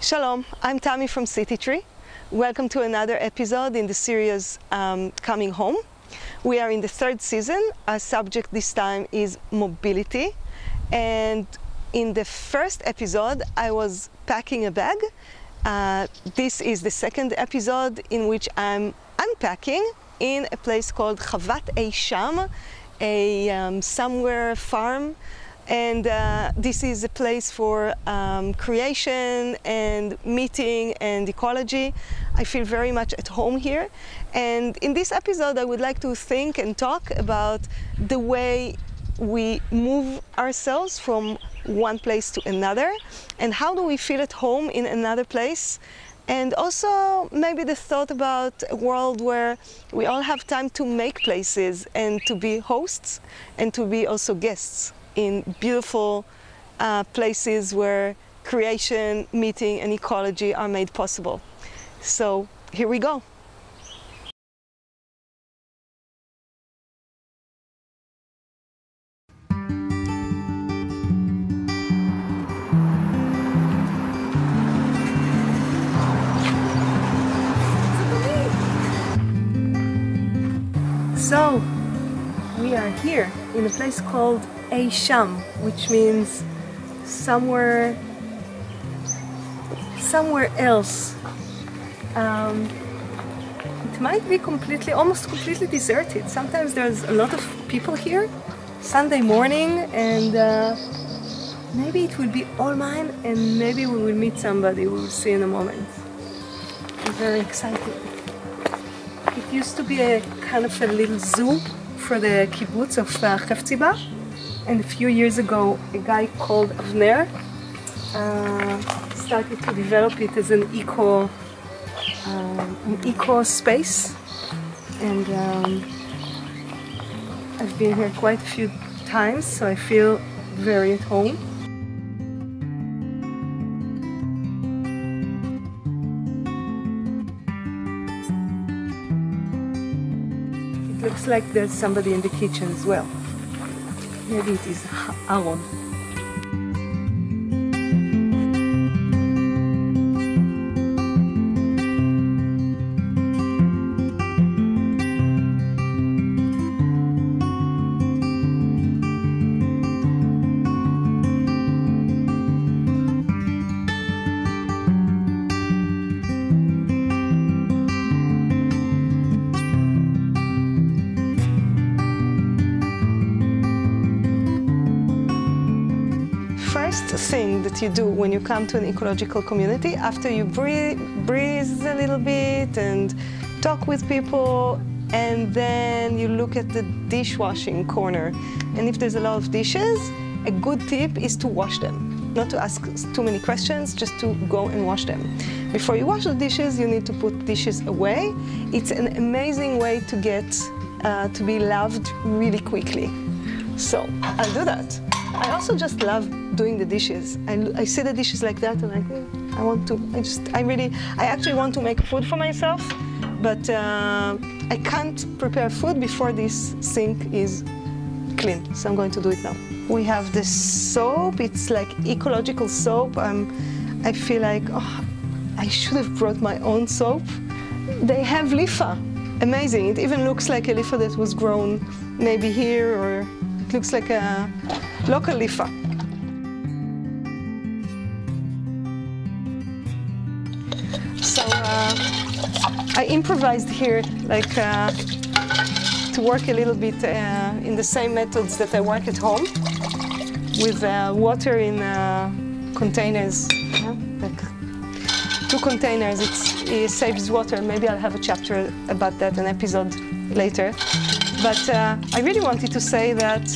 Shalom, I'm Tami from City Tree. Welcome to another episode in the series Coming Home. We are in the third season. Our subject this time is mobility. And in the first episode, I was packing a bag. This is the second episode in which I'm unpacking in a place called Chavat Eisham, a somewhere farm. And this is a place for creation and meeting and ecology. I feel very much at home here. And in this episode, I would like to think and talk about the way we move ourselves from one place to another, and how do we feel at home in another place. And also maybe the thought about a world where we all have time to make places and to be hosts and to be also guests in beautiful places where creation, meeting, and ecology are made possible. So here we go. So we are here in a place called Eisham, which means somewhere else. It might be almost completely deserted. Sometimes there's a lot of people here, Sunday morning, and maybe it will be all mine, and maybe we will meet somebody we will see in a moment. I'm very excited. It used to be a kind of a little zoo for the kibbutz of Hefziba. And a few years ago, a guy called Avner started to develop it as an eco space. And I've been here quite a few times, so I feel very at home. It looks like there's somebody in the kitchen as well. Maybe it is Aaron. Thing that you do when you come to an ecological community, after you breathe a little bit and talk with people, and then you look at the dishwashing corner, and if there's a lot of dishes, a good tip is to wash them. Not to ask too many questions, just to go and wash them. Before you wash the dishes, you need to put dishes away. It's an amazing way to get to be loved really quickly. So I'll do that. I also just love doing the dishes. I see the dishes like that and I actually want to make food for myself, but I can't prepare food before this sink is clean. So I'm going to do it now. We have the soap. It's like ecological soap. I feel like, oh, I should have brought my own soap. They have lifa. Amazing. It even looks like a lifa that was grown maybe here, or it looks like a local lifa. So I improvised here, like to work a little bit in the same methods that I work at home, with water in containers, like 2 containers. It saves water. Maybe I'll have a chapter about that, an episode later. But I really wanted to say that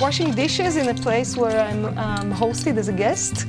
washing dishes in a place where I'm hosted as a guest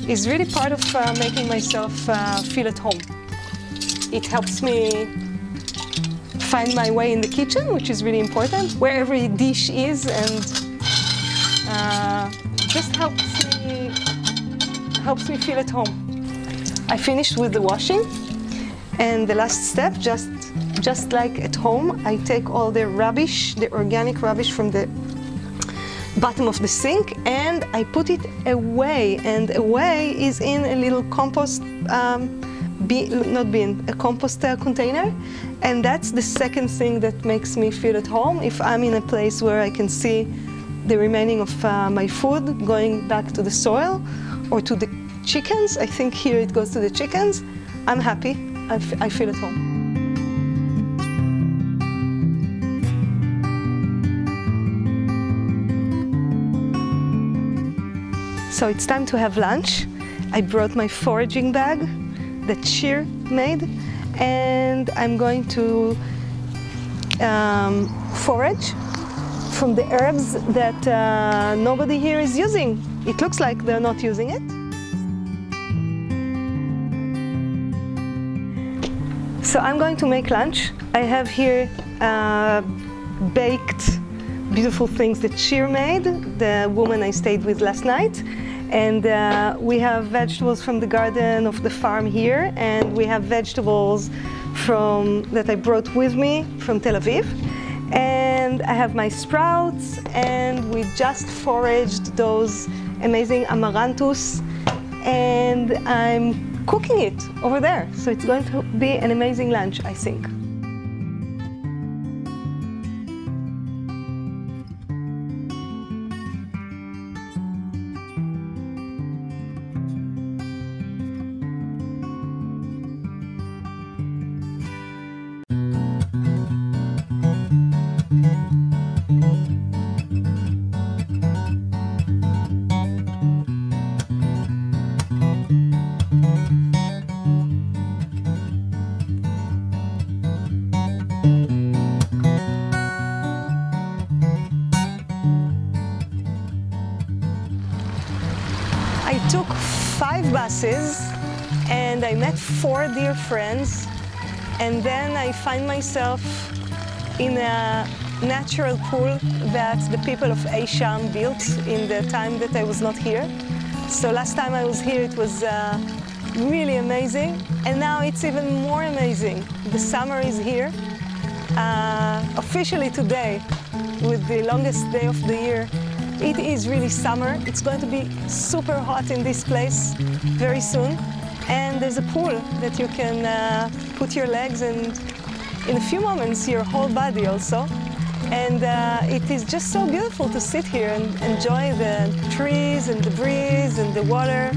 is really part of making myself feel at home. It helps me find my way in the kitchen, which is really important, where every dish is, and just helps me feel at home. I finished with the washing, and the last step, just like at home, I take all the rubbish, the organic rubbish from the bottom of the sink, and I put it away, and away is in a little compost a compost container, and that's the second thing that makes me feel at home. If I'm in a place where I can see the remaining of my food going back to the soil or to the chickens, I think here it goes to the chickens, I'm happy, I feel at home. So it's time to have lunch. I brought my foraging bag that Shir made, and I'm going to forage from the herbs that nobody here is using. It looks like they're not using it. So I'm going to make lunch. I have here baked beautiful things that Shir made, the woman I stayed with last night. And we have vegetables from the garden of the farm here, and we have vegetables that I brought with me from Tel Aviv. And I have my sprouts, and we just foraged those amazing amaranthus, and I'm cooking it over there. So it's going to be an amazing lunch, I think. I took 5 buses and I met 4 dear friends, and then I find myself in a natural pool that the people of Aisham built in the time that I was not here. So last time I was here it was really amazing, and now it's even more amazing. The summer is here, officially today, with the longest day of the year. It is really summer. It's going to be super hot in this place very soon. And there's a pool that you can put your legs and in a few moments your whole body also. And it is just so beautiful to sit here and enjoy the trees and the breeze and the water.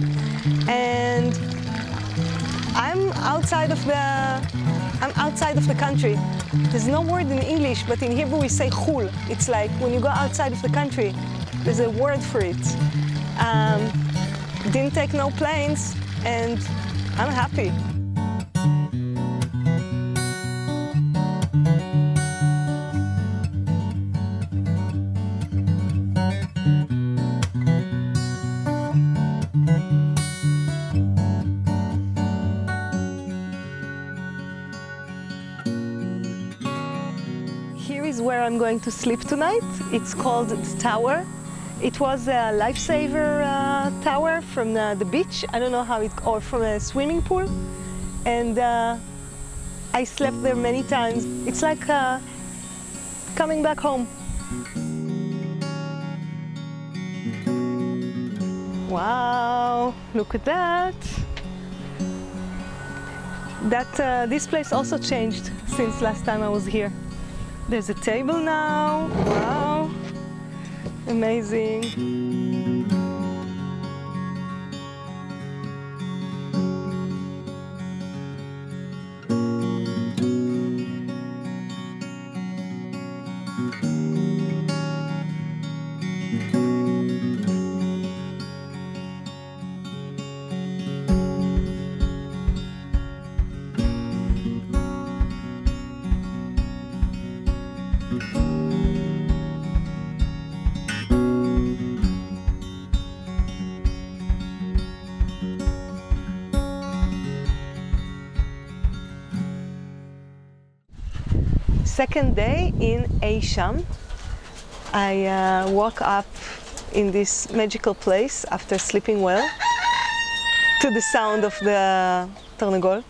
And I'm outside of the country. There's no word in English, but in Hebrew we say chul. It's like when you go outside of the country. There's a word for it. Didn't take no planes, and I'm happy. Here is where I'm going to sleep tonight. It's called the Tower. It was a lifesaver tower from the beach. I don't know how or from a swimming pool. And I slept there many times. It's like coming back home. Wow, look at that. This place also changed since last time I was here. There's a table now, wow. Amazing. Second day in Aisham. I woke up in this magical place after sleeping well to the sound of the ternegol,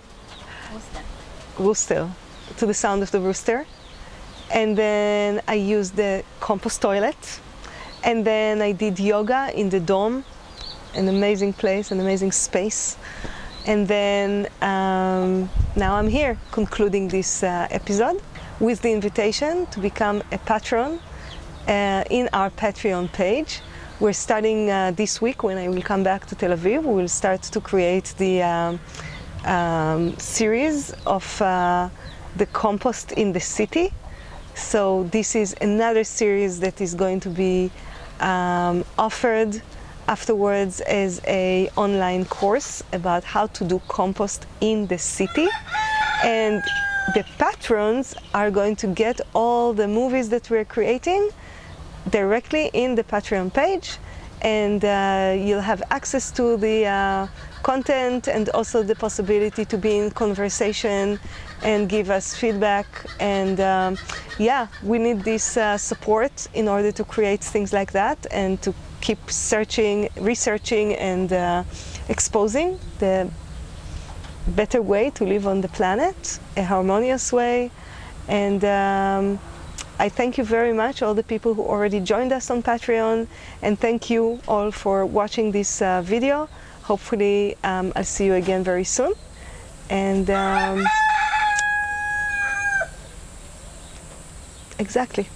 rooster, to the sound of the rooster. And then I used the compost toilet, And then I did yoga in the Dome, an amazing place, an amazing space. And then now I'm here concluding this episode with the invitation to become a patron in our Patreon page. We're starting this week, when I will come back to Tel Aviv. We will start to create the series of the compost in the city. So this is another series that is going to be offered afterwards as an online course about how to do compost in the city. And the patrons are going to get all the movies that we're creating directly in the Patreon page, and you'll have access to the content and also the possibility to be in conversation and give us feedback. And yeah, we need this support in order to create things like that and to keep searching, researching, and exposing the better way to live on the planet, a harmonious way. And I thank you very much, all the people who already joined us on Patreon, and thank you all for watching this video. Hopefully I'll see you again very soon. And exactly.